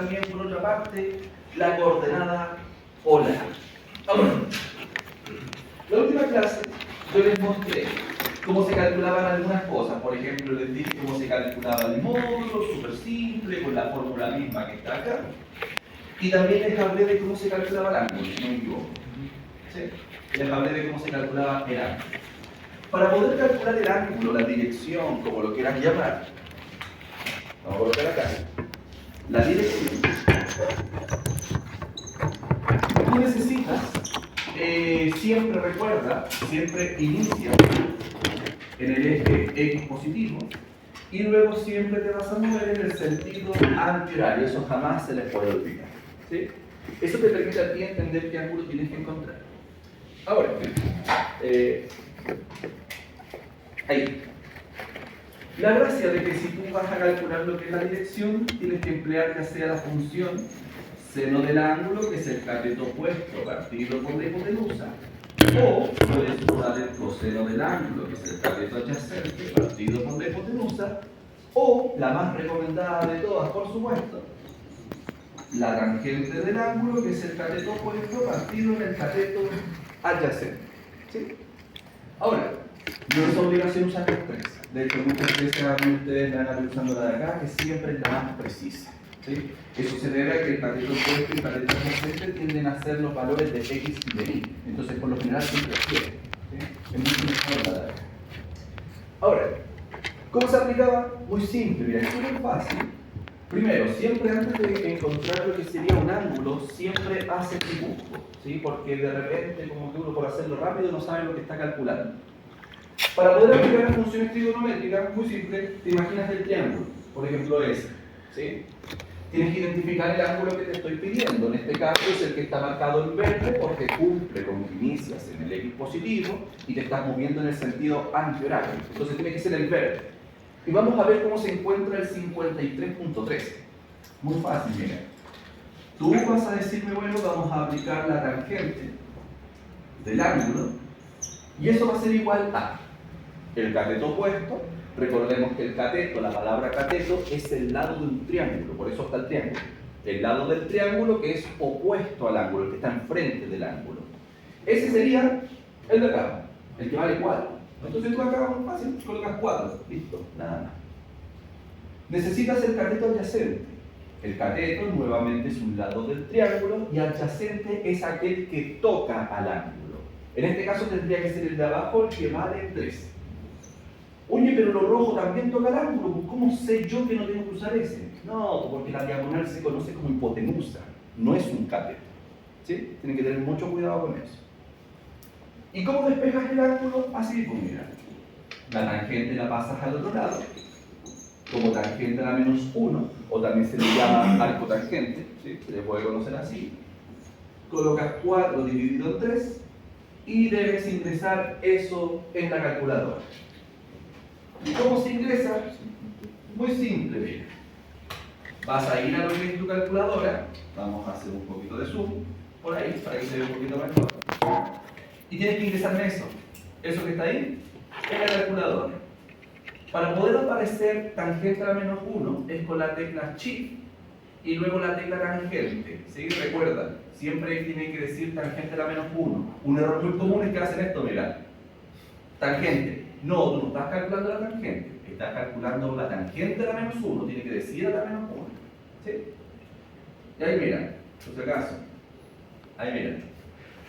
también, por otra parte, la coordenada polar. Ahora, la última clase yo les mostré cómo se calculaban algunas cosas. Por ejemplo, les dije cómo se calculaba el módulo, súper simple, con la fórmula misma que está acá. Y también les hablé de cómo se calculaba el ángulo, si no me equivoco. ¿Sí? Les hablé de cómo se calculaba el ángulo. Para poder calcular el ángulo, la dirección, como lo quieras llamar, vamos a colocar acá, la dirección. Tú necesitas, siempre recuerda, siempre inicia en el eje X positivo y luego siempre te vas a mover en el sentido antihorario. Eso jamás se les puede olvidar. ¿Sí? Eso te permite a ti entender qué ángulo tienes que encontrar. Ahora, ahí. La gracia de que si tú vas a calcular lo que es la dirección, tienes que emplear ya sea la función seno del ángulo, que es el cateto opuesto partido por la hipotenusa, o puedes usar el coseno del ángulo, que es el cateto adyacente partido por la hipotenusa, o la más recomendada de todas, por supuesto, la tangente del ángulo, que es el cateto opuesto partido en el cateto adyacente. ¿Sí? Ahora, no es obligación usar los tres. De hecho, muchas veces ustedes van a ir usando la de acá, que siempre es la más precisa. ¿Sí? Eso se debe a que el cateto opuesto y el cateto adyacente tienden a ser los valores de X y de Y. Entonces, por lo general, siempre quieren. ¿Sí? Es mucho mejor la de acá. Ahora, ¿cómo se aplicaba? Muy simple, mira, es muy fácil. Primero, siempre antes de encontrar lo que sería un ángulo, siempre hace dibujo, ¿sí? Porque de repente, como que uno por hacerlo rápido no sabe lo que está calculando. Para poder aplicar las funciones trigonométricas, muy simple, te imaginas el triángulo, por ejemplo ese, ¿sí? Tienes que identificar el ángulo que te estoy pidiendo. En este caso es el que está marcado en verde porque cumple con que inicias en el X positivo y te estás moviendo en el sentido antihorario. Entonces tiene que ser el verde. Y vamos a ver cómo se encuentra el 53.13. Muy fácil, mira. Tú vas a decirme, bueno, vamos a aplicar la tangente del ángulo y eso va a ser igual a el cateto opuesto. Recordemos que el cateto, la palabra cateto, es el lado de un triángulo, por eso está el triángulo. El lado del triángulo que es opuesto al ángulo, el que está enfrente del ángulo. Ese sería el de acá, el que vale 4. Entonces tú acá, muy fácil, colocas 4, listo, nada más. Necesitas el cateto adyacente. El cateto nuevamente es un lado del triángulo y adyacente es aquel que toca al ángulo. En este caso tendría que ser el de abajo, el que vale 3. Oye, pero lo rojo también toca el ángulo. ¿Cómo sé yo que no tengo que usar ese? No, porque la diagonal se conoce como hipotenusa, no es un cateto. ¿Sí? Tienen que tener mucho cuidado con eso. ¿Y cómo despejas el ángulo? Así, pues mira, la tangente la pasas al otro lado, como tangente a la menos 1, o también se le llama arco tangente, ¿sí? Se le puede conocer así. Colocas 4 dividido en 3 y debes ingresar eso en la calculadora. ¿Y cómo se ingresa? Muy simple, mira. Vas a ir a lo que es tu calculadora, vamos a hacer un poquito de zoom, por ahí, para que se vea un poquito mejor. Y tienes que ingresarme eso. Eso que está ahí, en la calculadora. Para poder aparecer tangente a la menos 1, es con la tecla Shift y luego la tecla tangente. ¿Sí? Recuerda, siempre tiene que decir tangente a la menos 1. Un error muy común es que hacen esto, mira. Tangente. No, tú no estás calculando la tangente, estás calculando la tangente a la menos 1, tiene que decir a la menos 1. ¿Sí? Y ahí mira, por si acaso. Ahí mira.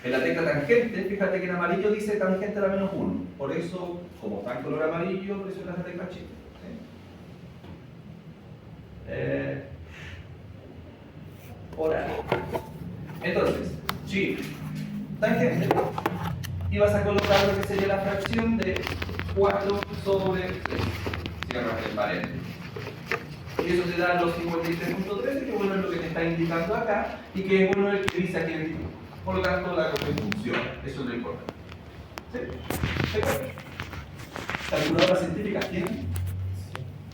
En la tecla tangente, fíjate que en amarillo dice tangente a la menos 1. Por eso, como está en color amarillo, presionas la tecla Shift. ¿Sí? Por ahí. Entonces, Shift, tangente. Y vas a colocar lo que sería la fracción de 4 sobre 3. Cierras el paréntesis. Y eso te da los 53.13, que bueno es lo que te está indicando acá, y que es bueno el que dice aquí en el título. Por lo tanto, la cosa funciona. Eso es lo importante. ¿Sí? ¿Sí? ¿Calculadora científica tienen?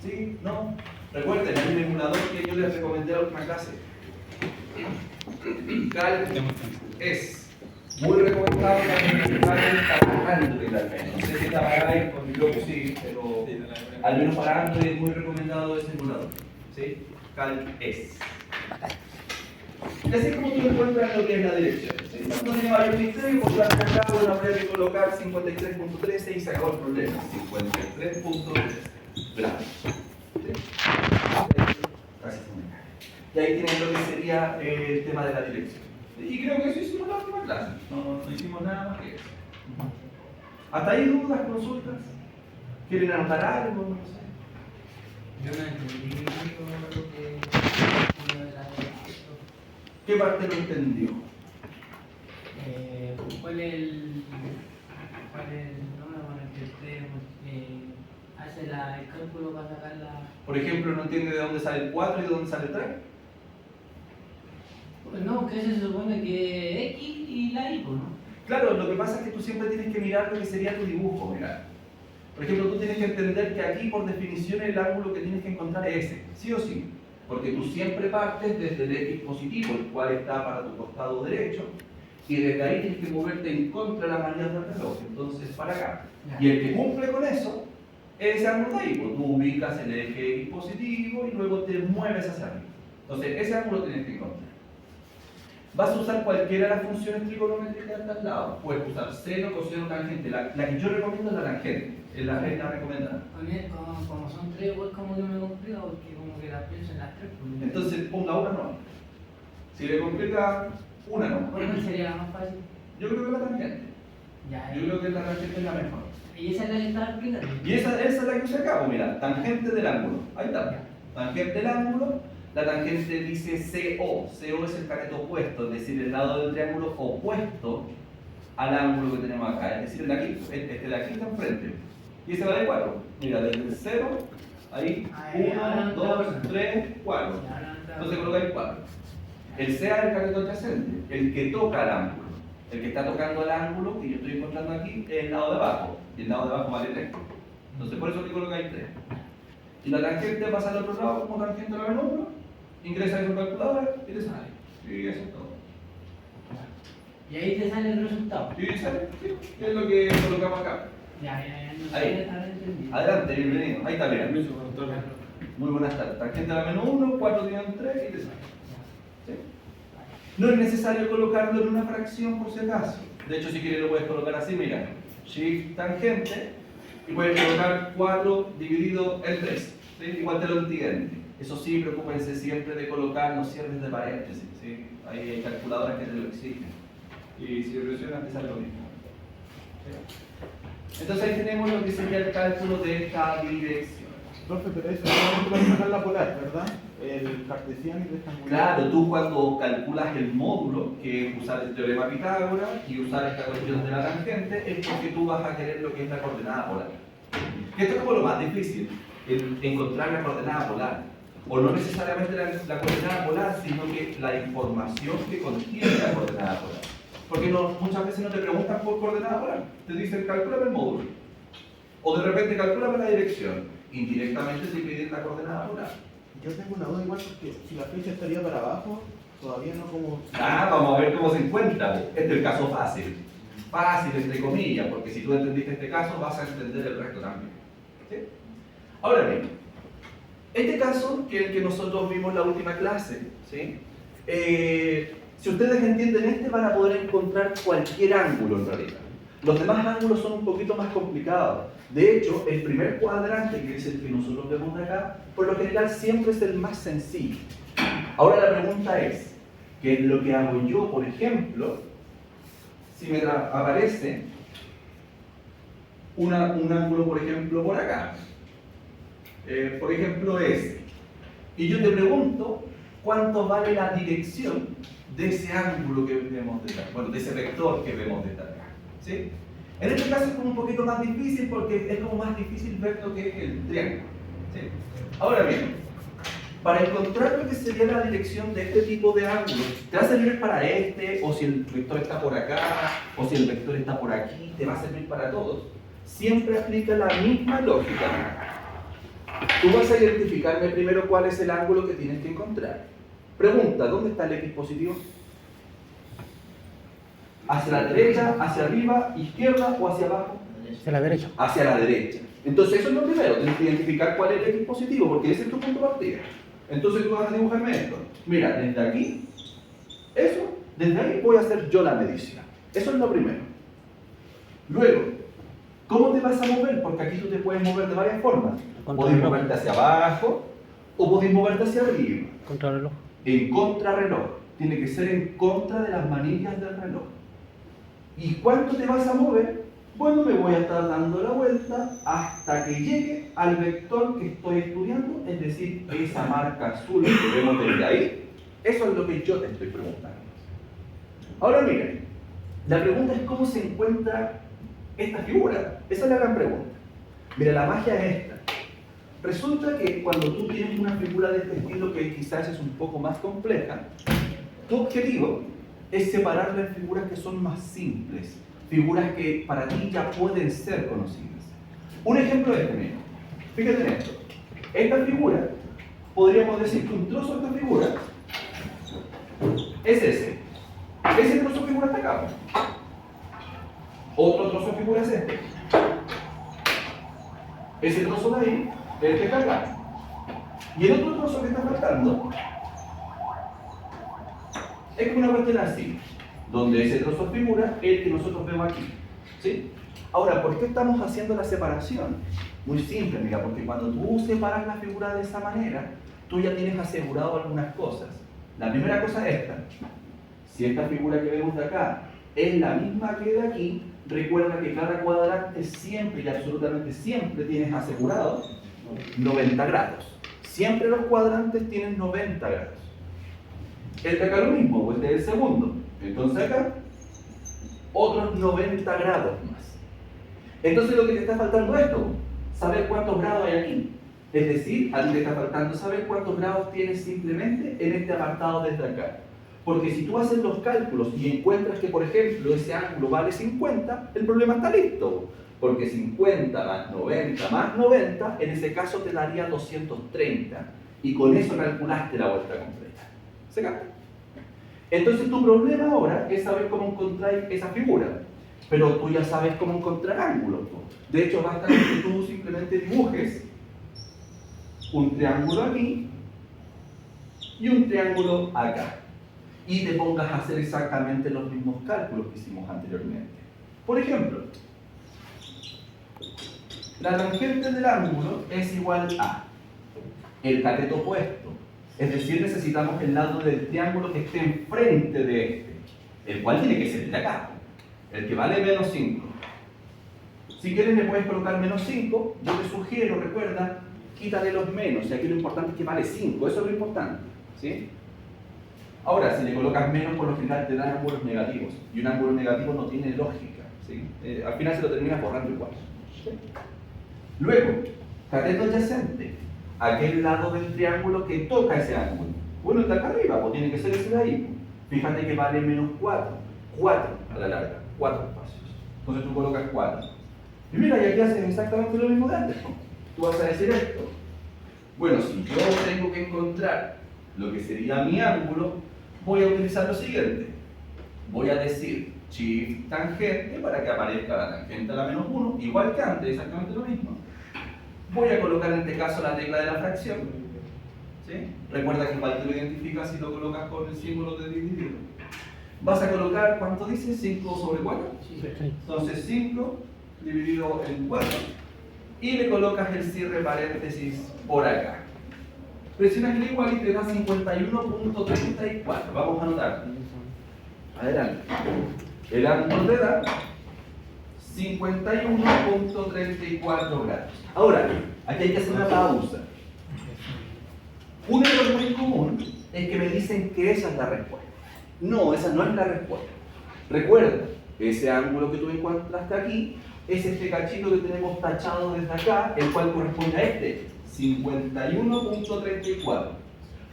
¿Sí? ¿No? Recuerden, hay un emulador que yo les recomendé en la última clase. Cal es muy recomendado para Android al menos. No sé si está para iPhone, yo sí, pero al menos para Android es muy recomendado ese emulador. ¿Sí? Cal es. Y así es como tú encuentras lo que es la dirección. ¿Sí? No tiene mayor misterio, por tanto acá bueno, habría que colocar 53.13 y se acabó el problema. 53.13 grados. ¿Sí? Gracias, y ahí tienen lo que sería el tema de la dirección. Y creo que eso hicimos la última clase. No hicimos nada más que eso. ¿Hasta ahí dudas, consultas? ¿Quieren anotar algo? No sé. Yo no entendí lo que uno de las ¿Qué parte no entendió? ¿Cuál es el número en que usted hace el cálculo para sacar la... Por ejemplo, ¿no entiende de dónde sale el 4 y de dónde sale el 3? Pues no, que se supone que X y la Y, ¿no? Claro, lo que pasa es que tú siempre tienes que mirar lo que sería tu dibujo, mirar. Por ejemplo, tú tienes que entender que aquí, por definición, el ángulo que tienes que encontrar es ese, sí o sí. Porque tú siempre partes desde el X positivo, el cual está para tu costado derecho, y desde ahí tienes que moverte en contra de la manilla del reloj, entonces para acá. Y el que cumple con eso es ese ángulo de ahí, pues tú ubicas el eje X positivo y luego te mueves hacia arriba. Entonces, ese ángulo tienes que encontrar. Vas a usar cualquiera de las funciones trigonométricas de al lado. Puedes usar seno, coseno, tangente. La que yo recomiendo es la tangente, es la recomendada. A mí, como son tres, pues como que me complica porque como que las pienso en las tres. Pues, entonces ponga una no. Si le complica una no. ¿Cuál sería la más fácil? Yo creo que la tangente. Ya, Yo creo que la tangente es la mejor. ¿Y esa es la que está explicando? Y esa es la que usé acá, pues mira, tangente del ángulo. Ahí está. Tangente del ángulo. La tangente dice CO. CO es el cateto opuesto, es decir, el lado del triángulo opuesto al ángulo que tenemos acá. Es decir, el de aquí, este de aquí está enfrente. Y ese vale 4. Mira, desde el 0, ahí, 1, 2, 3, 4. Entonces colocáis 4. El CA es el cateto adyacente, el que toca el ángulo. El que está tocando el ángulo que yo estoy encontrando aquí es el lado de abajo. Y el lado de abajo vale 3. Entonces por eso que colocáis 3. Y la tangente pasa al otro lado como tangente a la menos 1. Ingresa en su calculadora y te sale. Y eso es todo. Y ahí te sale el resultado. Y sale, sí, es lo que colocamos acá. Ya, no Ahí. sé, ahora entendí. Adelante, bienvenido. Ahí está, mira. Muy buenas tardes. Tangente a la menos 1, 4 dividido en 3 y te sale. ¿Sí? No es necesario colocarlo en una fracción por si acaso. De hecho, si quieres lo puedes colocar así, mira. Shift tangente y puedes colocar 4 dividido en 3. ¿Sí? Igual te lo entiende. Eso sí, preocúpense siempre de colocar los cierres de paréntesis. ¿Sí? Hay calculadoras que te lo exigen. Y si presionas te sale lo mismo. ¿Sí? Entonces ahí tenemos lo que sería el cálculo de esta dirección. Profe, pero eso no puede sacar la polar, ¿verdad? El cartesiano y rectangular. Claro, tú cuando calculas el módulo, que es usar el teorema de Pitágoras y usar esta cuestión de la tangente, es porque tú vas a querer lo que es la coordenada polar. Que esto es como lo más difícil, encontrar la coordenada polar. O no necesariamente la coordenada polar, sino que la información que contiene la coordenada polar. Porque muchas veces no te preguntan por coordenada polar, te dicen calcúlame el módulo. O de repente calcúlame la dirección. Indirectamente te piden la coordenada polar. Yo tengo una duda igual porque si la flecha estaría para abajo, todavía no como... Vamos a ver cómo se encuentra. Este es el caso fácil. Fácil, entre comillas, porque si tú entendiste este caso, vas a entender el resto también. ¿Sí? Ahora bien, este caso, que es el que nosotros vimos en la última clase, ¿sí? Si ustedes entienden este, van a poder encontrar cualquier ángulo en realidad. Los demás ángulos son un poquito más complicados. De hecho, el primer cuadrante, que es el que nosotros vemos de acá, por lo general siempre es el más sencillo. Ahora la pregunta es, ¿qué es lo que hago yo, por ejemplo, si me aparece un ángulo, por ejemplo, por acá? Por ejemplo, ese. Y yo te pregunto, ¿cuánto vale la dirección de ese ángulo que vemos desde acá? Bueno, de ese vector que vemos desde acá. ¿Sí? En este caso es como un poquito más difícil porque es como más difícil ver lo que es el triángulo. ¿Sí? Ahora bien, para encontrar lo que sería la dirección de este tipo de ángulos, te va a servir para este, o si el vector está por acá, o si el vector está por aquí, te va a servir para todos. Siempre aplica la misma lógica. Tú vas a identificarme primero cuál es el ángulo que tienes que encontrar. Pregunta, ¿dónde está el X positivo? ¿Hacia la derecha, hacia arriba, izquierda o hacia abajo? Hacia la derecha. Hacia la derecha. Entonces eso es lo primero, tienes que identificar cuál es el X positivo, porque ese es tu punto de partida. Entonces tú vas a dibujarme esto. Mira, desde aquí Eso, desde ahí voy a hacer yo la medición. Eso es lo primero. Luego, ¿cómo te vas a mover? Porque aquí tú te puedes mover de varias formas. Podés moverte hacia abajo o podés moverte hacia arriba. Contrarreloj. En contrarreloj. Tiene que ser en contra de las manillas del reloj. ¿Y cuánto te vas a mover? Bueno, me voy a estar dando la vuelta hasta que llegue al vector que estoy estudiando, es decir, esa marca azul que vemos desde ahí. Eso es lo que yo te estoy preguntando. Ahora miren, la pregunta es cómo se encuentra esta figura. Esa es la gran pregunta. Mira, la magia es esta. Resulta que cuando tú tienes una figura de este estilo que quizás es un poco más compleja, tu objetivo es separar las figuras que son más simples, figuras que para ti ya pueden ser conocidas. Un ejemplo es este mismo. Fíjate en esto. Esta figura, podríamos decir que un trozo de esta figura es ese. Ese trozo de figura está acá. Otro trozo de figura es este. Ese trozo de ahí, el que está acá. Y el otro trozo que está faltando es como una cuestión así, donde ese trozo de figura es el que nosotros vemos aquí. ¿Sí? Ahora, ¿por qué estamos haciendo la separación? Muy simple, mira, porque cuando tú separas la figura de esa manera, tú ya tienes asegurado algunas cosas. La primera cosa es esta. Si esta figura que vemos de acá es la misma que de aquí, recuerda que cada cuadrante siempre y absolutamente siempre tienes asegurado 90 grados. Siempre los cuadrantes tienen 90 grados. El de acá lo mismo, pues este es el segundo. Entonces acá, otros 90 grados más. Entonces lo que te está faltando es esto, saber cuántos grados hay aquí. Es decir, a ti te está faltando saber cuántos grados tienes simplemente en este apartado desde acá. Porque si tú haces los cálculos y encuentras que, por ejemplo, ese ángulo vale 50, el problema está listo. Porque 50 más 90, en ese caso te daría 230. Y con eso calculaste la vuelta completa. ¿Se capta? Entonces tu problema ahora es saber cómo encontrar esa figura. Pero tú ya sabes cómo encontrar ángulos. De hecho, basta que tú simplemente dibujes un triángulo aquí y un triángulo acá. Y te pongas a hacer exactamente los mismos cálculos que hicimos anteriormente. Por ejemplo, la tangente del ángulo es igual a el cateto opuesto. Es decir, necesitamos el lado del triángulo que esté enfrente de este, el cual tiene que ser el de acá, el que vale menos 5. Si quieres le puedes colocar menos 5, yo te sugiero, recuerda, quítale los menos, y aquí lo importante es que vale 5, eso es lo importante, ¿sí? Ahora, si le colocas menos, por lo general te dan ángulos negativos, y un ángulo negativo no tiene lógica, ¿sí? Al final se lo terminas borrando igual, ¿sí? Luego, cateto adyacente, aquel lado del triángulo que toca ese ángulo. Bueno, está acá arriba, pues tiene que ser ese de ahí. Fíjate que vale menos 4, 4 a la larga, 4 espacios. Entonces tú colocas 4. Y mira, y aquí hacen exactamente lo mismo de antes. Tú vas a decir esto. Bueno, si yo tengo que encontrar lo que sería mi ángulo, voy a utilizar lo siguiente. Voy a decir shift tangente para que aparezca la tangente a la menos 1, igual que antes, exactamente lo mismo. Voy a colocar en este caso la tecla de la fracción. ¿Sí? Recuerda que igual te lo identificas si lo colocas con el símbolo de dividido. Vas a colocar, ¿cuánto dice? 5 sobre 4. Sí. Entonces 5 dividido en 4. Y le colocas el cierre paréntesis por acá. Presionas el igual y te da 51.34. Vamos a anotar. Adelante. El ángulo te da 51.34 grados. Ahora, aquí hay que hacer una pausa. Un error muy común es que me dicen que esa es la respuesta. No, esa no es la respuesta. Recuerda, ese ángulo que tú encontraste aquí es este cachito que tenemos tachado desde acá, el cual corresponde a este, 51.34.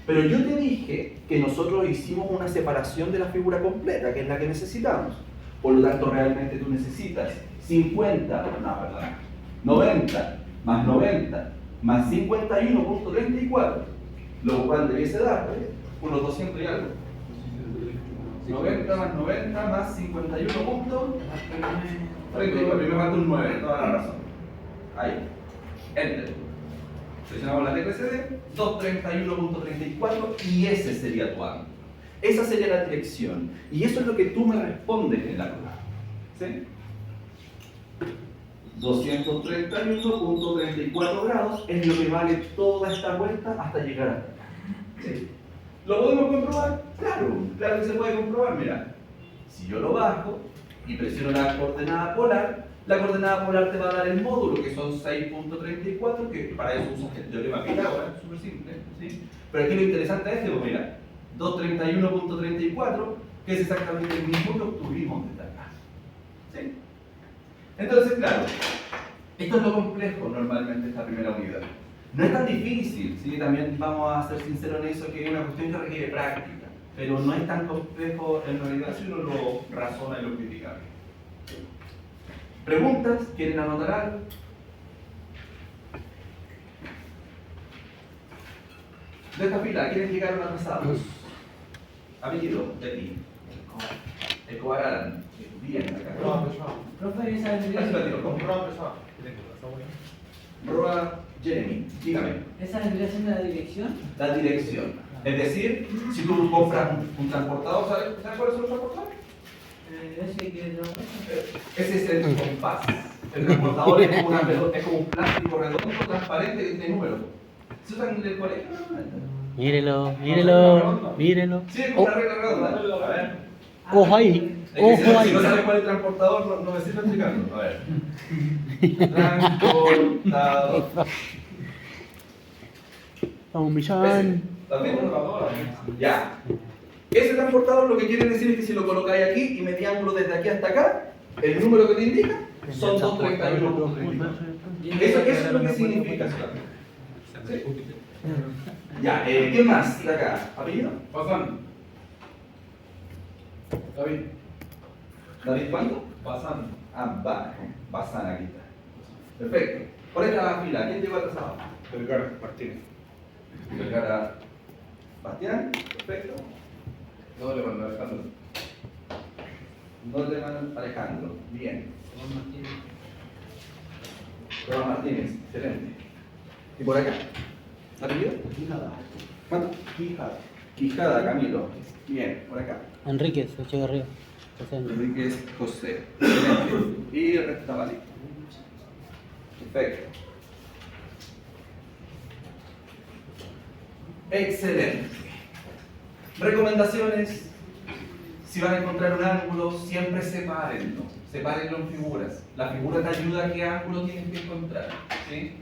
Pero yo te dije que nosotros hicimos una separación de la figura completa, que es la que necesitamos. Por lo tanto, realmente tú necesitas 90 más 90 más 51.34, lo cual debiese dar unos 200 y algo. 90 más 90 más 51.34, y me falta un 9, toda la razón. Ahí, enter. Presionamos la tecla CD, 231.34 y ese sería tu ángulo. Esa sería la dirección. Y eso es lo que tú me respondes en la prueba. ¿Sí? 231.34 grados es lo que vale toda esta vuelta hasta llegar hasta acá. ¿Sí? ¿Lo podemos comprobar? Claro, claro que se puede comprobar. Mira, si yo lo bajo y presiono la coordenada polar te va a dar el módulo, que son 6.34, que para eso usas el teorema de Pitágoras, es súper simple. ¿Sí? Pero aquí lo interesante es que, pues mira, 231.34, que es exactamente el mismo que obtuvimos desde acá. ¿Sí? Entonces, claro, esto es lo complejo normalmente esta primera unidad. No es tan difícil, ¿sí? También vamos a ser sinceros en eso, que es una cuestión que requiere práctica, pero no es tan complejo en realidad si uno lo razona y lo critica. ¿Preguntas? ¿Quieren anotar algo? De esta fila, ¿quiénes llegaron atrasados? Apellido, de aquí. Escobar Alan. Bien, acá. Profe, esa Así lo desviación, digo, ¿cómo? Roa Jeremy, dígame. esa desviación de la dirección, La dirección. Es decir, si tú compras un transportador, ¿sabes cuáles son los transportadores? ese que no. Ese es el compás. El transportador es como, es como un plástico redondo, transparente, que tiene números. ¿Se usan en el colegio? Mírelo. Sí, es como una regla redonda. A ver. Ojo ahí. Es que si Ojo no sabes ahí. cuál es el transportador, no me sirve explicarlo. A ver. Transportador. Un millón. ¿Estás viendo? Ya. Ese transportador lo que quiere decir es que si lo colocáis aquí y metí ángulo desde aquí hasta acá, el número que te indica son 231.34. Eso es lo que significa. ¿Sí? Ya, ¿qué más de acá? ¿Apellido? Pasan. David. ¿David cuánto? Pasan. Bazán, aquí está. Perfecto. Por esta fila, ¿quién llegó atrasado? Edgar Martínez. Vergara Bastián, perfecto. No le mandó Alejandro. Nordeman Alejandro, bien. Juan Martínez. Roa Martínez, excelente. ¿Y por acá? ¿Apellido? Quijada. ¿Cuánto? Quijada. Quijada, Camilo. Bien, por acá. Enríquez, Echeverría. Enríquez José. Excelente. Y el resto está válido. Perfecto. Excelente. Recomendaciones. Si van a encontrar un ángulo, siempre sepárenlo. Sepárenlo en figuras. La figura te ayuda a qué ángulo tienes que encontrar. ¿Sí?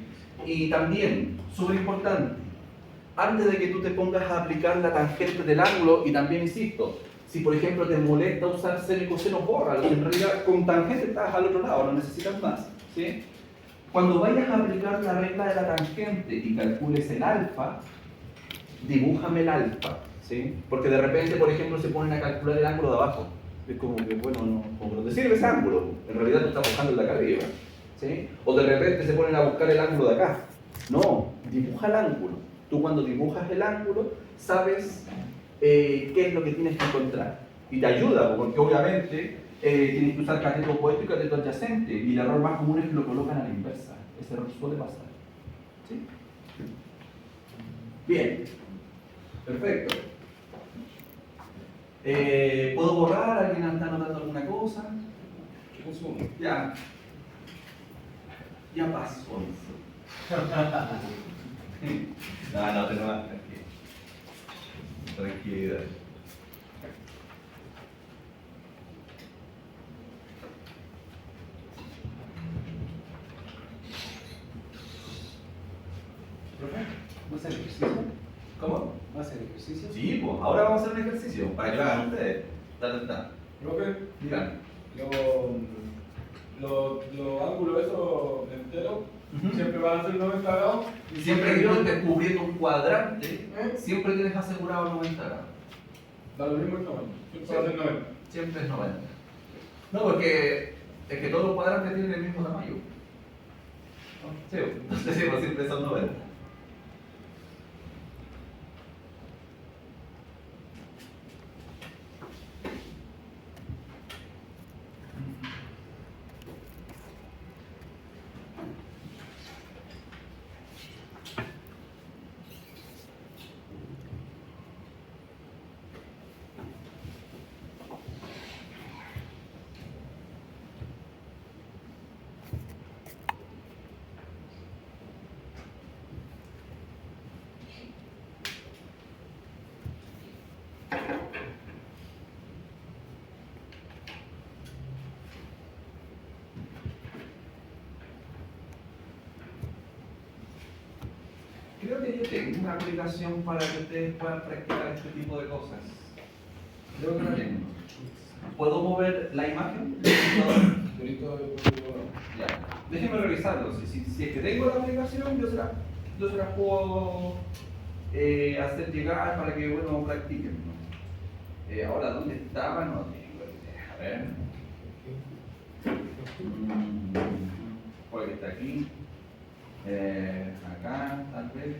Y también, súper importante, antes de que tú te pongas a aplicar la tangente del ángulo, y también insisto, si por ejemplo te molesta usar seno y coseno, bórralo. En realidad con tangente estás al otro lado, no necesitas más. ¿Sí? Cuando vayas a aplicar la regla de la tangente y calcules el alfa, dibújame el alfa, ¿sí? Porque de repente, por ejemplo, se ponen a calcular el ángulo de abajo. Es como que, bueno, no, como que no te sirve ese ángulo. En realidad tú estás buscando el de acá arriba, ¿sí? O de repente se ponen a buscar el ángulo de acá. No, dibuja el ángulo. Tú cuando dibujas el ángulo, sabes qué es lo que tienes que encontrar. Y te ayuda, porque obviamente tienes que usar cateto opuesto y cateto adyacente. Y el error más común es que lo colocan a la inversa. Ese error suele pasar. ¿Sí? Bien. Perfecto. ¿Puedo borrar? ¿Alguien está anotando alguna cosa? Ya. Ya pasó. No, te vas, tranquilo. Tranquilidad. ¿Profe? ¿Va a hacer ejercicio? ¿Cómo? ¿Va a hacer ejercicio? Sí, pues ahora vamos a hacer un ejercicio para que lo hagan ustedes. Ta. Profe, Díganme. los ángulos esos enteros Ujú. siempre van a ser 90 grados. Siempre que yo esté cubriendo un cuadrante, siempre tienes asegurado 90 grados. Da lo mismo el tamaño. Siempre va a ser 90. Siempre es 90. No, porque es que todos los cuadrantes tienen el mismo tamaño. Sí, entonces siempre son 90. que yo tengo una aplicación para que ustedes puedan practicar este tipo de cosas. Creo que la tengo. ¿Puedo mover la imagen? Ya. Déjenme revisarlo. Si es que tengo la aplicación, yo se la puedo hacer llegar para que bueno, practiquen, ¿no? Ahora, ¿dónde estaba? No tengo idea. A ver. Puede que está aquí. Acá, tal vez.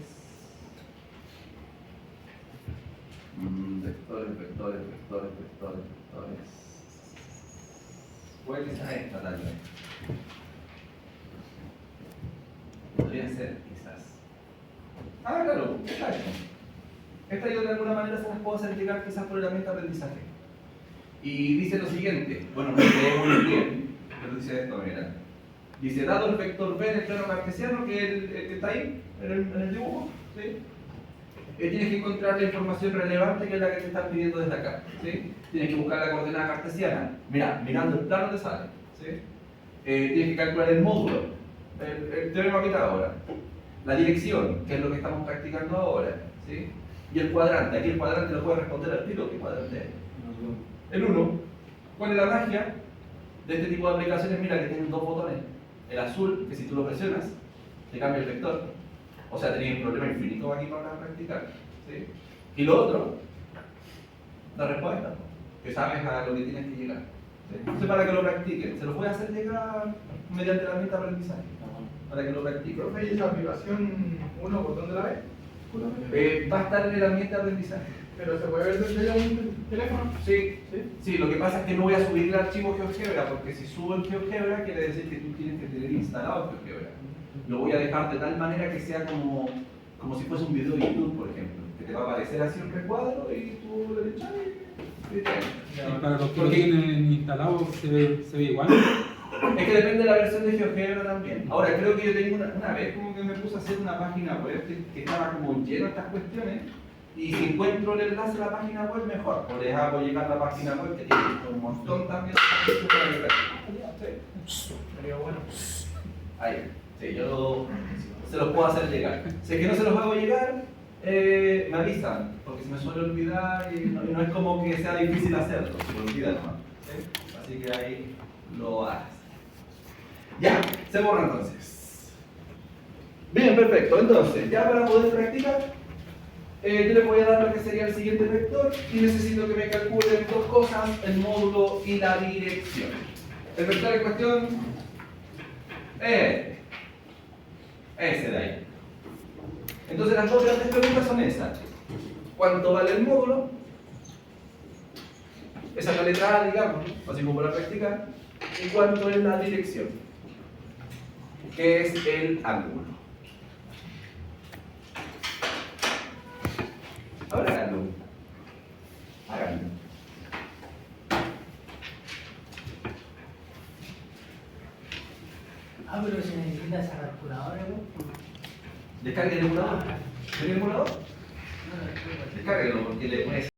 Vectores. Puede que sea esta, tal vez. Podría ser, quizás. Ah, claro, esta es. Esta yo de alguna manera se las puedo hacer llegar quizás por el ambiente de aprendizaje. Y dice lo siguiente, bueno, no lee muy bien, pero dice esto, mira. Dice, dado el vector v en el plano cartesiano, que es el que está ahí, en el dibujo, ¿sí? Tienes que encontrar la información relevante que es la que te están pidiendo desde acá, ¿sí? Tienes que buscar la coordenada cartesiana. Mira, mirando el plano te sale, ¿sí? Tienes que calcular el módulo, el teorema que está ahora. La dirección, que es lo que estamos practicando ahora, ¿sí? Y el cuadrante, aquí el cuadrante lo puede responder al tiro, ¿qué cuadrante es? El 1. ¿Cuál es la magia de este tipo de aplicaciones? Mira que tienen dos botones. El azul, que si tú lo presionas, te cambia el vector. O sea, tenéis un problema infinito aquí para practicar, ¿sí? Y lo otro, la respuesta, que sabes a lo que tienes que llegar, ¿sí? Entonces, para que lo practiquen, se los voy a hacer llegar mediante la herramienta de aprendizaje, para que lo practiquen. Profe, ¿y esa aplicación 1 por dónde la ves? Va a estar en el ambiente de aprendizaje. ¿Pero se puede ver desde un teléfono? Sí, lo que pasa es que no voy a subir el archivo GeoGebra, porque si subo el GeoGebra quiere decir que tú tienes que tener instalado el GeoGebra. Lo voy a dejar de tal manera que sea como si fuese un video de YouTube, por ejemplo, que te va a aparecer así un recuadro y tú lo echas y Y para los que lo tienen instalado se ve igual. es que depende de la versión de GeoGebra también. Ahora, creo que yo tengo una vez como que me puse a hacer una página web que estaba como lleno de estas cuestiones. Y si encuentro el enlace a la página web, mejor. O les hago llegar la página web que tiene un montón también de para que practiquen. Sería bueno. Ahí. Sí, yo se los puedo hacer llegar. Si es que no se los hago llegar, me avisan. Porque se me suele olvidar y no es como que sea difícil hacerlo. Se me olvida nomás. ¿Sí? Así que ahí lo haces. Ya, se borra entonces. Bien, perfecto. Entonces, ya para poder practicar, yo les voy a dar lo que sería el siguiente vector y necesito que me calculen dos cosas, el módulo y la dirección. El vector en cuestión es ese de ahí. Entonces las dos grandes preguntas son esas. ¿Cuánto vale el módulo? Esa es la letra A, digamos, ¿no? Así como para practicar. ¿Y cuánto es la dirección? Que es el ángulo. Ahora háganlo. Háganlo. Ah, pero se necesita esa calculadora, ¿no? Descargue el emulador. ¿Tiene el emulador? No, no, no. Descárguelo porque le pones